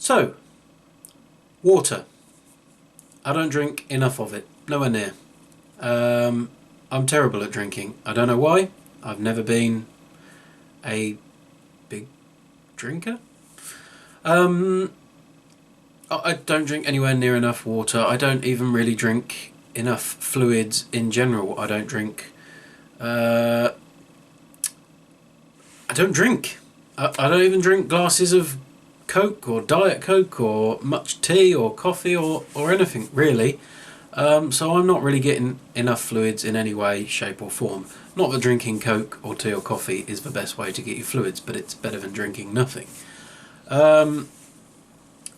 So, water. I don't drink enough of it, nowhere near. I'm terrible at drinking. I don't know why. I've never been a big drinker. I don't drink anywhere near enough water. I don't even really drink enough fluids in general. I don't drink. I don't drink. I don't even drink glasses of Coke or Diet Coke or much tea or coffee or anything really. So I'm not really getting enough fluids in any way, shape or form. Not that drinking Coke or tea or coffee is the best way to get your fluids, but it's better than drinking nothing.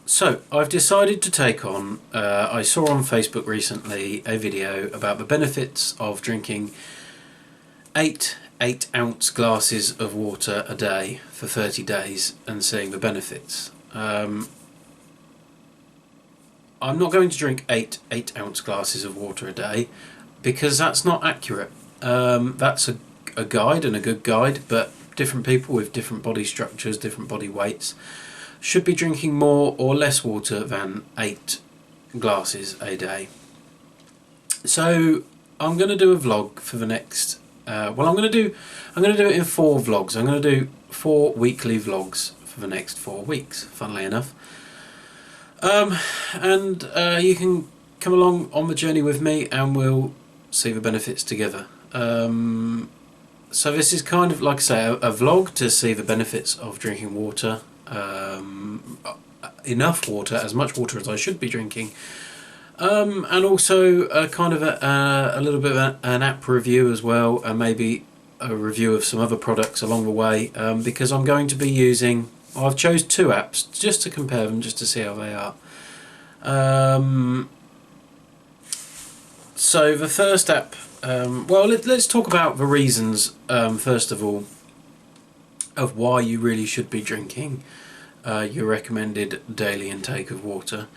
So I've decided to take on, I saw on Facebook recently a video about the benefits of drinking 8-ounce glasses of water a day for 30 days and seeing the benefits. I'm not going to drink 8-ounce glasses of water a day because that's not accurate. That's a guide and a good guide, but different people with different body structures, different body weights should be drinking more or less water than 8 glasses a day. So I'm going to do a vlog for the next I'm going to do it in 4 vlogs. I'm going to do 4 weekly vlogs for the next 4 weeks, funnily enough. And you can come along on the journey with me and we'll see the benefits together. So this is kind of, like I say, a vlog to see the benefits of drinking water. Enough water, as much water as I should be drinking. And also kind of a little bit of an app review as well, and maybe a review of some other products along the way, because I'm going to be using, I've chose 2 apps just to compare them, just to see how they are. So the first app, well, let's talk about the reasons, first of all, of why you really should be drinking your recommended daily intake of water.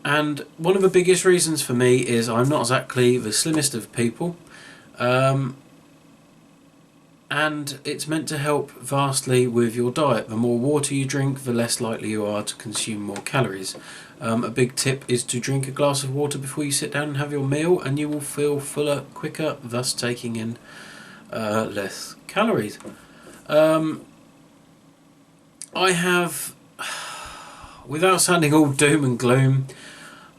And one of the biggest reasons for me is I'm not exactly the slimmest of people, and it's meant to help vastly with your diet. The more water you drink, the less likely you are to consume more calories. A big tip is to drink a glass of water before you sit down and have your meal, and you will feel fuller quicker, thus taking in less calories. I have, without sounding all doom and gloom,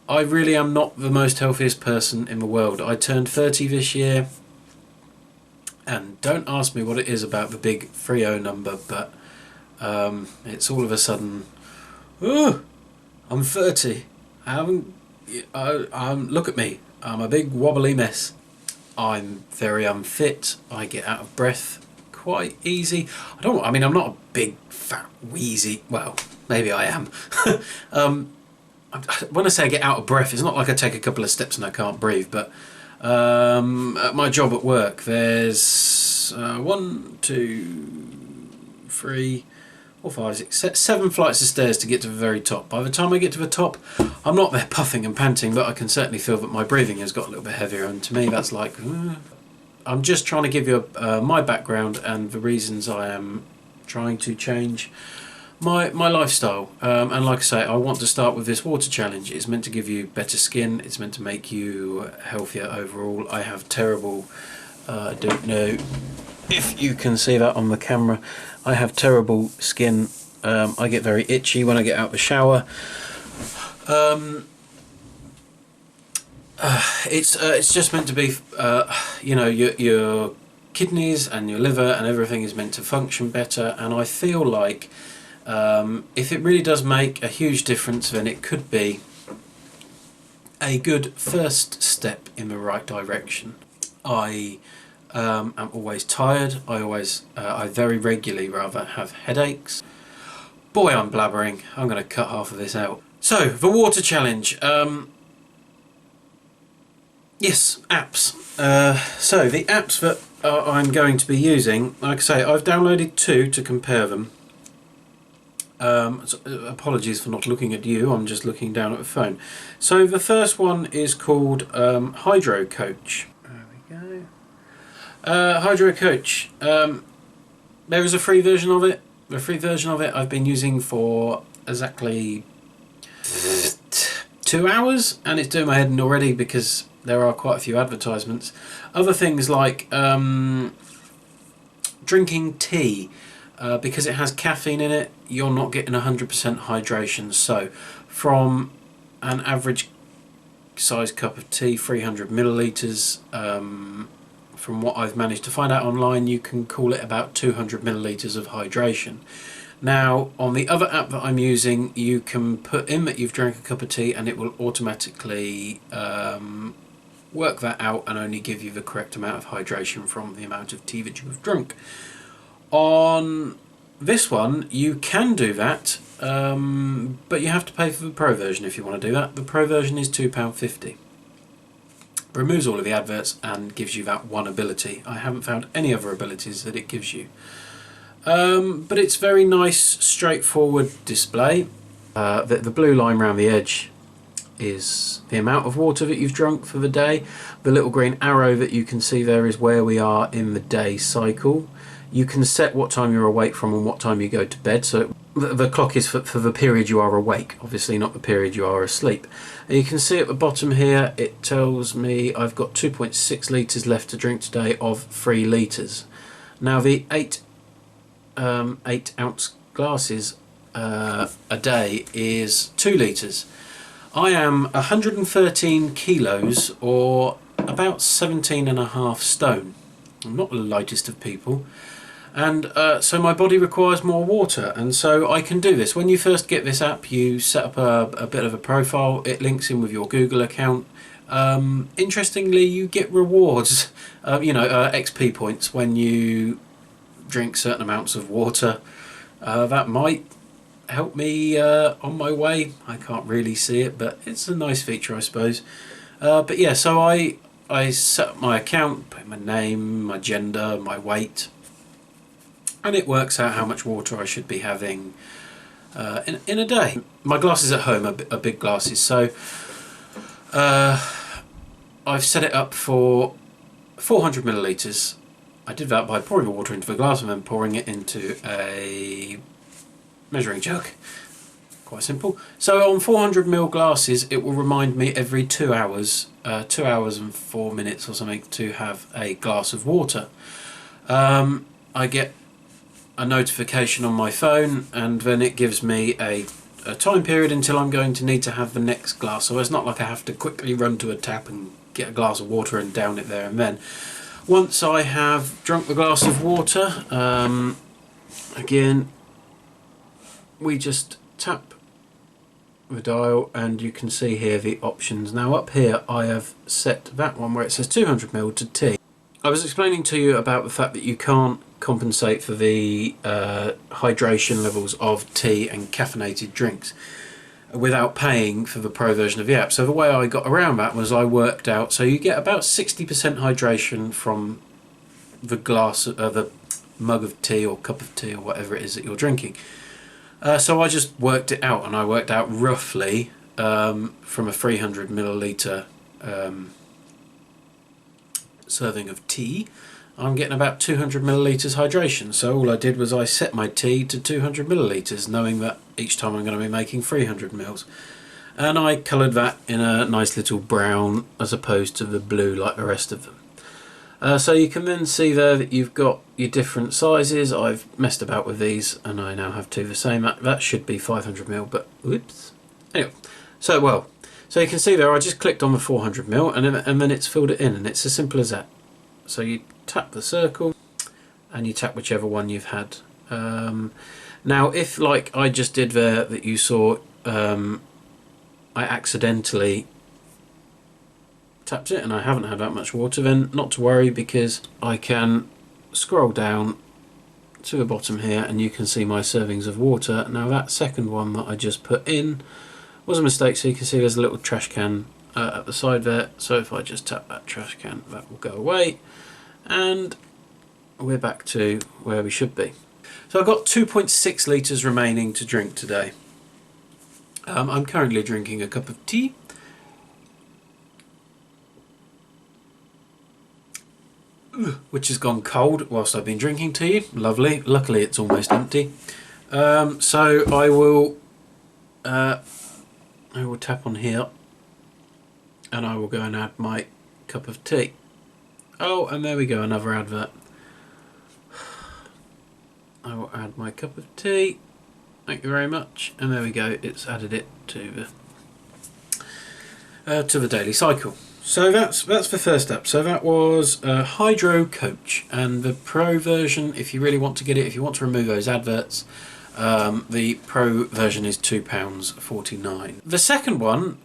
I really am not the most healthiest person in the world. I turned 30 this year, and don't ask me what it is about the big 30 number, but it's all of a sudden, oh, I'm 30. I'm look at me. I'm a big wobbly mess. I'm very unfit. I get out of breath quite easy. I mean, I'm not a big fat wheezy, well, maybe I am. When I say I get out of breath, it's not like I take a couple of steps and I can't breathe, but at my job at work, there's 1, 2, 3, 4, 5, 6, 7 flights of stairs to get to the very top. By the time I get to the top, I'm not there puffing and panting, but I can certainly feel that my breathing has got a little bit heavier, and to me that's like, I'm just trying to give you my background and the reasons I am trying to change my lifestyle. And like I say, I want to start with this water challenge. It's meant to give you better skin. It's meant to make you healthier overall. I have terrible, I don't know if you can see that on the camera, I have terrible skin. I get very itchy when I get out of the shower. It's just meant to be, you know, your kidneys and your liver and everything is meant to function better, and I feel like if it really does make a huge difference, then it could be a good first step in the right direction. I am always tired. I very regularly rather have headaches. Boy, I'm blabbering. I'm going to cut half of this out. So, the water challenge. Yes, apps. So the apps that I'm going to be using, like I say, I've downloaded 2 to compare them. So apologies for not looking at you, I'm just looking down at the phone. So the first one is called Hydro Coach. There we go. Hydro Coach. There is a free version of it. The free version of it I've been using for exactly 2 hours, and it's doing my head in already because there are quite a few advertisements. Other things like drinking tea, because it has caffeine in it, you're not getting 100% hydration. So from an average size cup of tea, 300 millilitres, from what I've managed to find out online, you can call it about 200 millilitres of hydration. Now, on the other app that I'm using, you can put in that you've drank a cup of tea and it will automatically work that out and only give you the correct amount of hydration from the amount of tea that you have drunk. On this one, you can do that, but you have to pay for the Pro version if you want to do that. The Pro version is £2.50. Removes all of the adverts and gives you that one ability. I haven't found any other abilities that it gives you. But it's very nice, straightforward display. The blue line around the edge is the amount of water that you've drunk for the day. The little green arrow that you can see there is where we are in the day cycle. You can set what time you're awake from and what time you go to bed. So the clock is for the period you are awake, obviously not the period you are asleep. And you can see at the bottom here, it tells me I've got 2.6 litres left to drink today of 3 litres. Now the 8 ounce glasses a day is 2 litres. I am 113 kilos, or about 17.5 stone. I'm not the lightest of people, and so my body requires more water, and so I can do this. When you first get this app, you set up a bit of a profile. It links in with your Google account. Interestingly, you get rewards, XP points when you drink certain amounts of water. That might help me on my way. I can't really see it, but it's a nice feature, I suppose. But yeah, so I set up my account, put my name, my gender, my weight, and it works out how much water I should be having in a day. My glasses at home are big glasses, so I've set it up for 400 millilitres. I did that by pouring the water into the glass and then pouring it into a measuring jug. Quite simple. So on 400 ml glasses, it will remind me every 2 hours, 2 hours and 4 minutes or something, to have a glass of water. I get a notification on my phone, and then it gives me a time period until I'm going to need to have the next glass. So it's not like I have to quickly run to a tap and get a glass of water and down it there and then. Once I have drunk the glass of water, again, we just tap the dial and you can see here the options. Now up here I have set that one where it says 200 ml to tea. I was explaining to you about the fact that you can't compensate for the hydration levels of tea and caffeinated drinks without paying for the Pro version of the app. So the way I got around that was I worked out, so you get about 60% hydration from the glass, the mug of tea or cup of tea or whatever it is that you're drinking. So I just worked it out, and I worked out roughly from a 300 milliliter serving of tea, I'm getting about 200 millilitres hydration. So all I did was I set my tea to 200 millilitres, knowing that each time I'm going to be making 300 mils. And I coloured that in a nice little brown as opposed to the blue like the rest of them. So you can then see there that you've got your different sizes. I've messed about with these and I now have two the same. That should be 500 ml, but whoops. Anyway, so you can see there I just clicked on the 400 ml and then it's filled it in, and it's as simple as that. So you tap the circle and you tap whichever one you've had. Now if, like I just did there that you saw, I accidentally tapped it and I haven't had that much water, then not to worry, because I can scroll down to the bottom here and you can see my servings of water. Now that second one that I just put in was a mistake, so you can see there's a little trash can at the side there. So if I just tap that trash can, that will go away and we're back to where we should be. So I've got 2.6 litres remaining to drink today. I'm currently drinking a cup of tea. Which has gone cold whilst I've been drinking tea. Lovely. Luckily it's almost empty. So I will I will tap on here and I will go and add my cup of tea. Oh, and there we go, another advert. I will add my cup of tea. Thank you very much. And there we go, it's added it to the daily cycle. So that's the first app. So that was Hydro Coach, and the Pro version, if you really want to get it, if you want to remove those adverts, the Pro version is £2.49. The second one,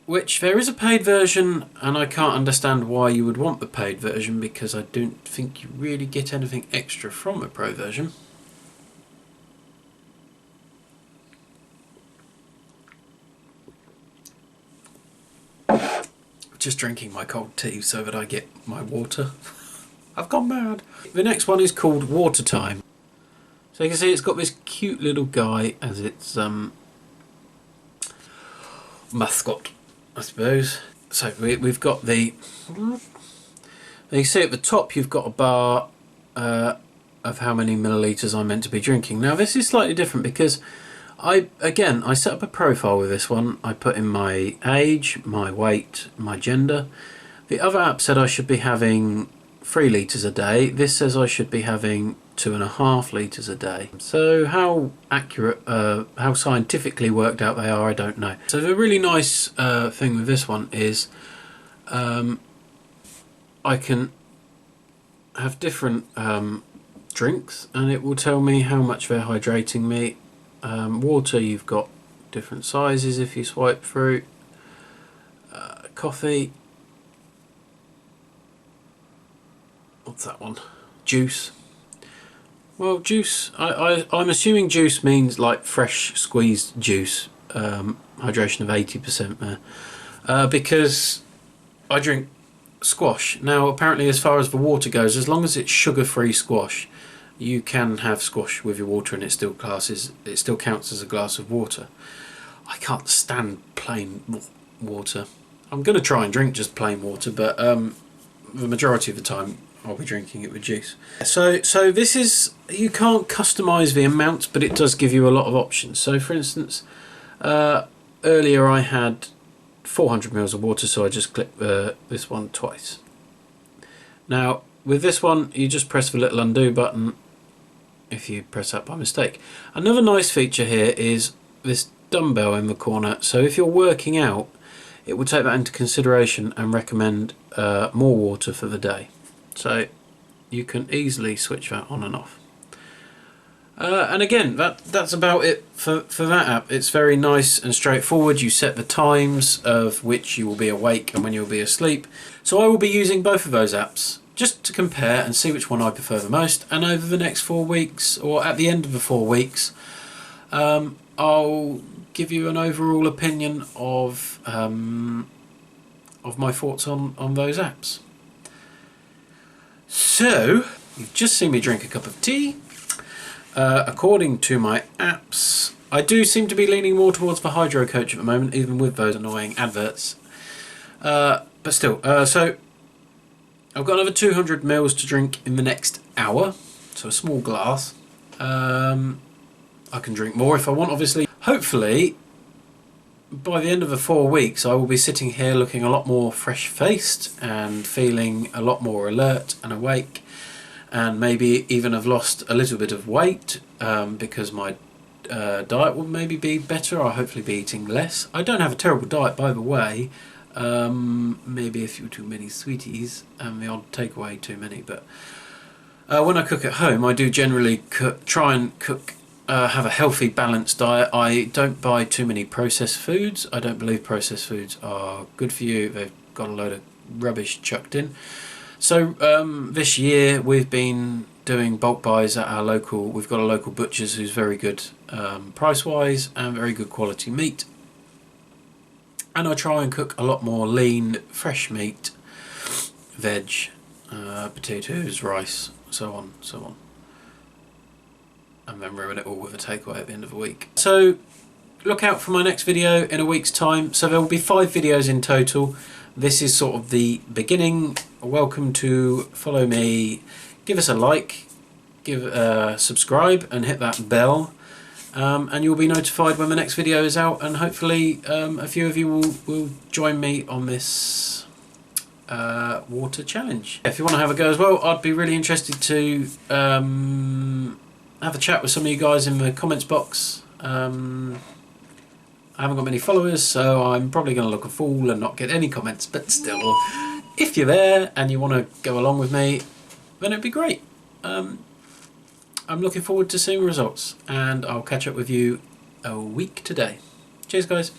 which there is a paid version, and I can't understand why you would want the paid version, because I don't think you really get anything extra from the Pro version. Just drinking my cold tea so that I get my water. I've gone mad. The next one is called Water Time. So you can see it's got this cute little guy as its mascot, I suppose. So we've got the... You see at the top you've got a bar of how many millilitres I'm meant to be drinking. Now this is slightly different because I set up a profile with this one. I put in my age, my weight, my gender. The other app said I should be having 3 litres a day. This says I should be having 2.5 litres a day. So how accurate, how scientifically worked out they are, I don't know. So the really nice thing with this one is I can have different drinks and it will tell me how much they're hydrating me. Water, you've got different sizes if you swipe through. Coffee, what's that one? Juice. Well, juice, I'm assuming juice means like fresh squeezed juice, hydration of 80% there, because I drink squash. Now apparently as far as the water goes, as long as it's sugar-free squash, you can have squash with your water and it still counts as a glass of water. I can't stand plain water. I'm going to try and drink just plain water, but the majority of the time I'll be drinking it with juice. So this is, you can't customise the amounts, but it does give you a lot of options. So for instance, earlier I had 400 ml of water, so I just clicked this one twice. Now with this one you just press the little undo button if you press that by mistake. Another nice feature here is this dumbbell in the corner, so if you're working out it will take that into consideration and recommend more water for the day. So you can easily switch that on and off. And again, that's about it for that app. It's very nice and straightforward. You set the times of which you will be awake and when you'll be asleep. So I will be using both of those apps just to compare and see which one I prefer the most. And over the next 4 weeks, or at the end of the 4 weeks, I'll give you an overall opinion of my thoughts on those apps. So, you've just seen me drink a cup of tea. According to my apps, I do seem to be leaning more towards the Hydro Coach at the moment, even with those annoying adverts. But still, so I've got another 200 ml to drink in the next hour, so a small glass. I can drink more if I want, obviously. Hopefully, by the end of the 4 weeks, I will be sitting here looking a lot more fresh-faced and feeling a lot more alert and awake, and maybe even have lost a little bit of weight because my diet will maybe be better. I'll hopefully be eating less. I don't have a terrible diet, by the way. Maybe a few too many sweeties and the odd takeaway too many, but when I cook at home I do generally try and cook, have a healthy balanced diet. I don't buy too many processed foods. I don't believe processed foods are good for you. They've got a load of rubbish chucked in. So this year we've been doing bulk buys at our local, we've got a local butcher's who's very good price wise and very good quality meat. And I try and cook a lot more lean, fresh meat, veg, potatoes, rice, so on, so on. And then ruin it all with a takeaway at the end of the week. So look out for my next video in a week's time. So there will be 5 videos in total. This is sort of the beginning. Welcome to follow me. Give us a like, subscribe and hit that bell. and you'll be notified when the next video is out, and hopefully a few of you will join me on this water challenge. If you want to have a go as well, I'd be really interested to have a chat with some of you guys in the comments box. I haven't got many followers, so I'm probably going to look a fool and not get any comments, but still, if you're there and you want to go along with me, then it'd be great. I'm looking forward to seeing results, and I'll catch up with you a week today. Cheers, guys.